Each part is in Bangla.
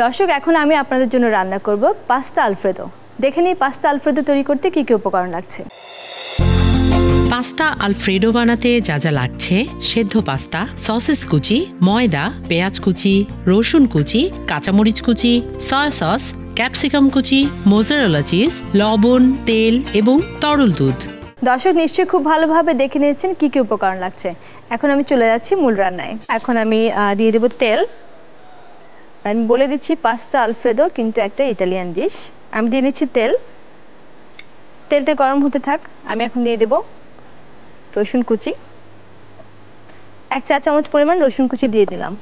দর্শক, এখন আমি আপনাদের জন্য রান্না করব পাস্তা আলফ্রেদো। দেখে নিই পাস্তা আলফ্রেদো তৈরি করতে কী কী উপকরণ লাগছে। পাস্তা আলফ্রেডো বানাতে যা যা লাগছে: সেদ্ধ পাস্তা, সসেস কুচি, ময়দা, পেঁয়াজ কুচি, রসুন কুচি, কাঁচামরিচ কুচি, সয়া সস, ক্যাপসিকাম কুচি, মোজারেলা চিজ, লবণ, তেল এবং তরল দুধ। দর্শক নিশ্চয়ই খুব ভালোভাবে দেখে নিয়েছেন কী কী উপকরণ লাগছে। এখন আমি চলে যাচ্ছি মূল রান্নায়। এখন আমি দিয়ে দেবো তেল। আমি বলে দিচ্ছি পাস্তা আলফ্রেদো কিন্তু একটা ইটালিয়ান ডিশ। আমি দিয়ে দিচ্ছি তেল। তেলটা গরম হতে থাক। আমি এখন দিয়ে দেবো রসুন কুচি। 1 চা চামচ পরিমাণ রসুন কুচি দিয়ে দিলাম।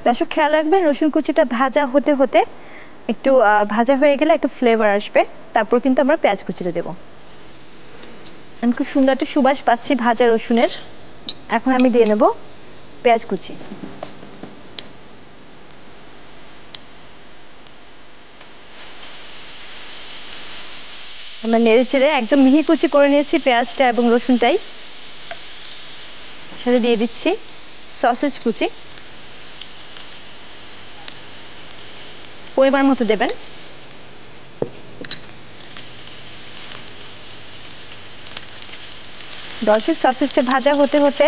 দর্শক খেয়াল রাখবেন, রসুন কুচিটা ভাজা হতে হতে একটু ভাজা হয়ে গেলে একটু ফ্লেভার আসবে, তারপর কিন্তু আমরা পেঁয়াজ কুচিটা দেবো। আমি খুব সুন্দর একটা সুবাস পাচ্ছি ভাজা রসুনের। এখন আমি দিয়ে নেব পেঁয়াজ কুচি। আমরা নেড়ে চেড়ে একদম মিহি কুচি করে নিয়েছি পেঁয়াজটা এবং রসুনটাই। সেটা দিয়ে দিচ্ছি সসেজ কুচি, পরিমাণ মতো দেবেন। দর্শক, সসেজটা ভাজা হতে হতে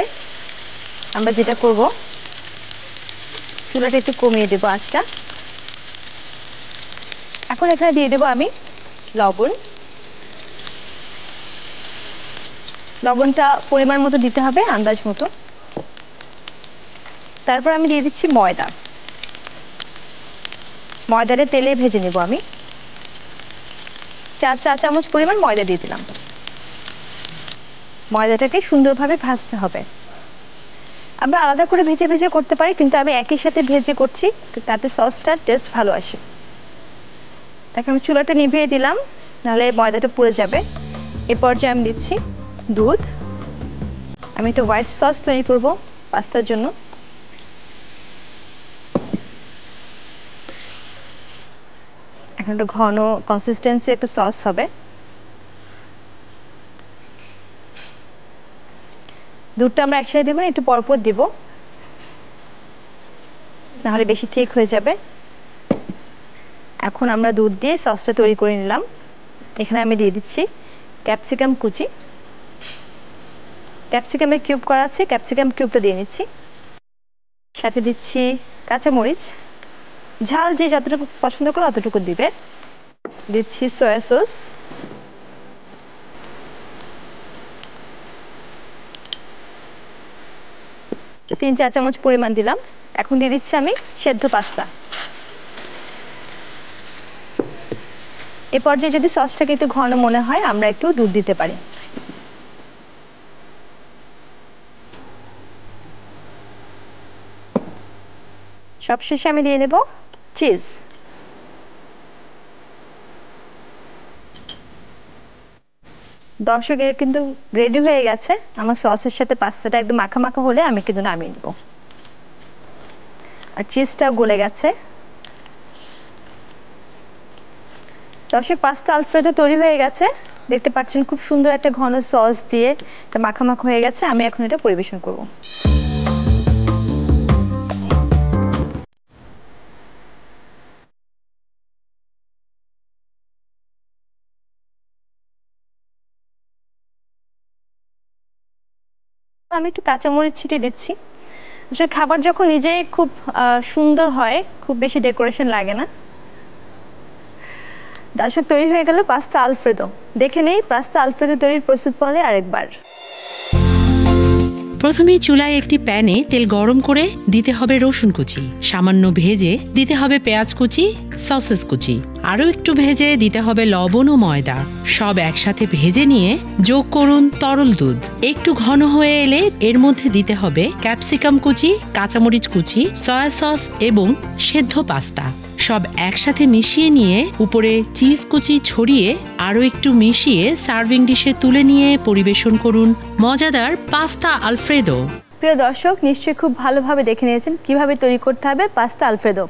আমরা যেটা করব, চুলাটা একটু কমিয়ে দেবো আঁচটা। এখন এখানে দিয়ে দেবো আমি লবণ। লবণটা পরিমাণ মতো দিতে হবে, আন্দাজ মতো। তারপর আমি দিয়ে দিচ্ছি ময়দা। ময়দাটা তেলে ভেজে নেব আমি। 4 চা চামচ পরিমাণ ময়দা দিয়ে দিলাম। ময়দাটাকে সুন্দরভাবে ভাজতে হবে। আমরা আলাদা করে ভেজে ভেজে করতে পারি, কিন্তু আমি একই সাথে ভেজে করছি, তাতে সসটার টেস্ট ভালো আসে। তাকে আমি চুলাটা নিভিয়ে দিলাম, নাহলে ময়দাটা পুড়ে যাবে। এ পর্যায়ে আমি দিচ্ছি দুধ। আমি একটা হোয়াইট সস তৈরি করব পাস্তার জন্য। এখন একটা ঘন কনসিস্টেন্সি একটা সস হবে। দুধটা আমরা একসাথে দেবো না, একটু পরপর দেবো, নাহলে বেশি ঠিক হয়ে যাবে। এখন আমরা দুধ দিয়ে সসটা তৈরি করে নিলাম। এখানে আমি দিয়ে দিচ্ছি ক্যাপসিকাম কুচি। ক্যাপসিকামের কিউব করা আছে, ক্যাপসিকাম কিউবটা দিয়ে নিচ্ছি। সাথে দিচ্ছি কাঁচামরিচ। ঝাল যে যতটুকু পছন্দ করো অতটুকু দিবে। দিচ্ছি সয়া সস। তিন চা চামচ পরিমাণ দিলাম। এখন দিয়ে দিচ্ছি আমি সেদ্ধ পাস্তা। এ পর্যায়ে যদি সসটাকে একটু ঘন মনে হয়, আমরা একটু দুধ দিতে পারি। সবশেষে আমি দিয়ে দেব চিজ। দর্শকের কিন্তু রেডি হয়ে গেছে। আমার সসের সাথে পাস্তাটা একদম মাখা মাখা হলে আমি কিন্তু নামিয়ে নেব। আর চিজটা গলে গেছে। দর্শক, পাস্তা আলফ্রেদো তৈরি হয়ে গেছে। দেখতে পাচ্ছেন খুব সুন্দর একটা ঘন সস দিয়ে এটা মাখা মাখা হয়ে গেছে। আমি এখন এটা পরিবেশন করব। আমি একটু কাঁচামরিচ ছিটিয়ে দিচ্ছি। আসলে খাবার যখন নিজে খুব সুন্দর হয়, খুব বেশি ডেকোরেশন লাগে না। দর্শক, তৈরি হয়ে গেল পাস্তা আলফ্রেদো। দেখে নেই পাস্তা আলফ্রেদো তৈরির প্রস্তুত প্রণালী আরেকবার। প্রথমে চুলায় একটি প্যানে তেল গরম করে দিতে হবে রসুন কুচি। সামান্য ভেজে দিতে হবে পেঁয়াজ কুচি, সসেস কুচি। আরও একটু ভেজে দিতে হবে লবণ ও ময়দা। সব একসাথে ভেজে নিয়ে যোগ করুন তরল দুধ। একটু ঘন হয়ে এলে এর মধ্যে দিতে হবে ক্যাপসিকাম কুচি, কাঁচামরিচ কুচি, সয়া সস এবং সেদ্ধ পাস্তা। সব একসাথে মিশিয়ে নিয়ে উপরে চিজ কুচি ছড়িয়ে আরও একটু মিশিয়ে সার্ভিং ডিশে তুলে নিয়ে পরিবেশন করুন মজাদার পাস্তা আলফ্রেদো। প্রিয় দর্শক, নিশ্চয়ই খুব ভালোভাবে দেখে নিয়েছেন কিভাবে তৈরি করতে হবে পাস্তা আলফ্রেদো।